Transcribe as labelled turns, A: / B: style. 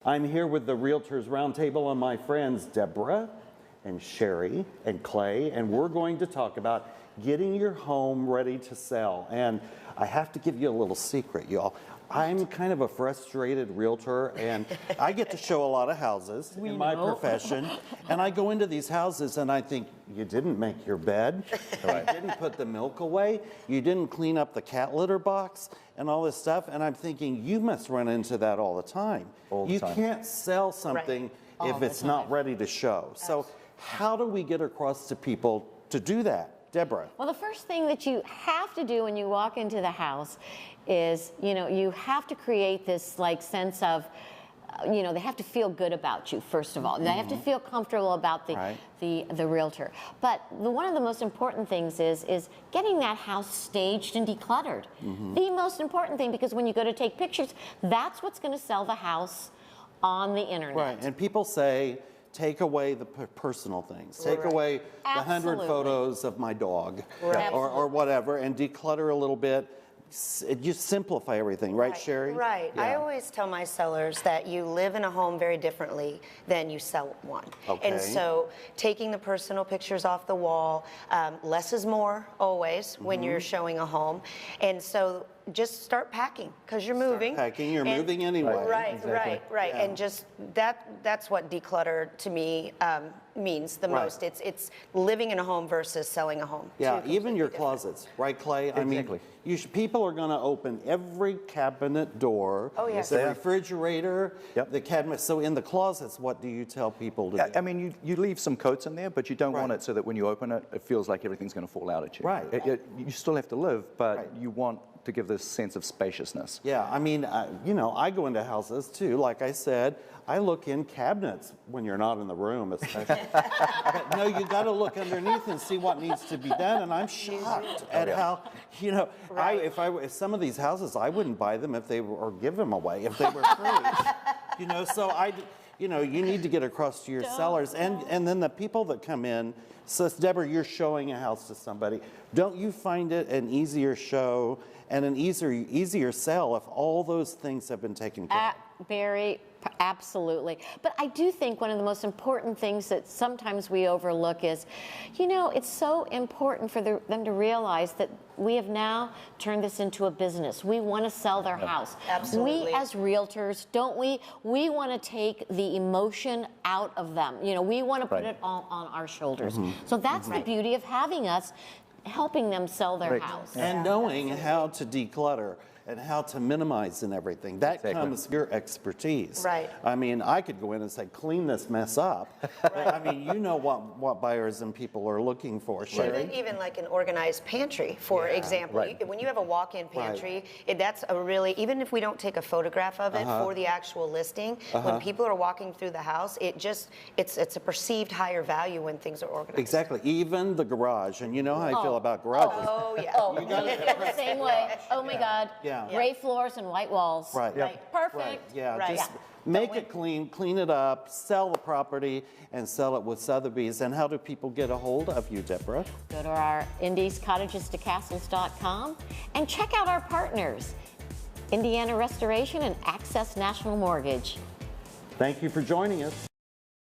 A: I'm here with the Realtors Roundtable and my friends Deborah and Sherry and Clay, and we're going to talk about getting your home ready to sell. And I have to give you a little secret, y'all. I'm kind of a frustrated realtor, and I get to show a lot of houses in my profession, and I go into these houses and I think, you didn't make your bed, you didn't put the milk away, you didn't clean up the cat litter box, and all this stuff, and I'm thinking, you must run into that all the time. You can't sell something if it's not ready to show. So how do we get across to people to do that? Deborah.
B: Well, the first thing that you have to do when you walk into the house is, you have to create this sense of, they have to feel good about you, first of all. They have to feel comfortable about the realtor. But one of the most important things is getting that house staged and decluttered. The most important thing, because when you go to take pictures, that's what's going to sell the house on the internet.
A: Right, and people say, take away the personal things. Take away the 100 photos of my dog or whatever, and declutter a little bit. Just simplify everything, right, Sherry?
C: Right. Yeah. I always tell my sellers that you live in a home very differently than you sell one. And so taking the personal pictures off the wall, less is more always when you're showing a home. And so just start packing, because you're moving.
A: You're moving anyway.
C: Right. Yeah. And just that's what declutter to me means the most. It's living in a home versus selling a home.
A: Yeah, even your closets, right, Clay? I mean, people are going to open every cabinet door, the refrigerator, the cabinet. So in the closets, what do you tell people to do?
D: I mean, you leave some coats in there, but you don't want it so that when you open it, it feels like everything's going to fall out at you.
A: Right.
D: You still have to live, but you want to give this sense of spaciousness.
A: Yeah, I mean, I go into houses too. Like I said, I look in cabinets when you're not in the room, especially. But no, you got to look underneath and see what needs to be done. And I'm shocked at how, if some of these houses, I wouldn't buy them if they were, or give them away if they were free. So you need to get across to your sellers, and then the people that come in. So Deborah, you're showing a house to somebody. Don't you find it an easier show and an easier sell if all those things have been taken care of?
B: Barry, absolutely. But I do think one of the most important things that sometimes we overlook is, it's so important for them to realize that we have now turned this into a business. We want to sell their house.
C: Absolutely.
B: We as realtors, don't we? We want to take the emotion out of them. We want to put it all on our shoulders. So that's the beauty of having us helping them sell their house.
A: And knowing how to declutter and how to minimize and everything. That comes your expertise.
C: Right.
A: I mean, I could go in and say, clean this mess up. I mean, you know what buyers and people are looking for, Sherry.
C: Even like an organized pantry, for example. When you have a walk-in pantry, that's a really, even if we don't take a photograph of it for the actual listing, when people are walking through the house, it's a perceived higher value when things are organized.
A: Exactly. Even the garage, and you know how I feel about garages.
C: Oh, yeah.
B: You feel the same way. Oh, my God.
A: Yeah.
B: Gray floors and white walls.
A: Right.
B: Perfect.
A: Right. Yeah. Just make it clean it up, sell the property, and sell it with Sotheby's. And how do people get a hold of you, Deborah?
B: Go to our indiescottages2castles.com and check out our partners, Indiana Restoration and Access National Mortgage.
A: Thank you for joining us.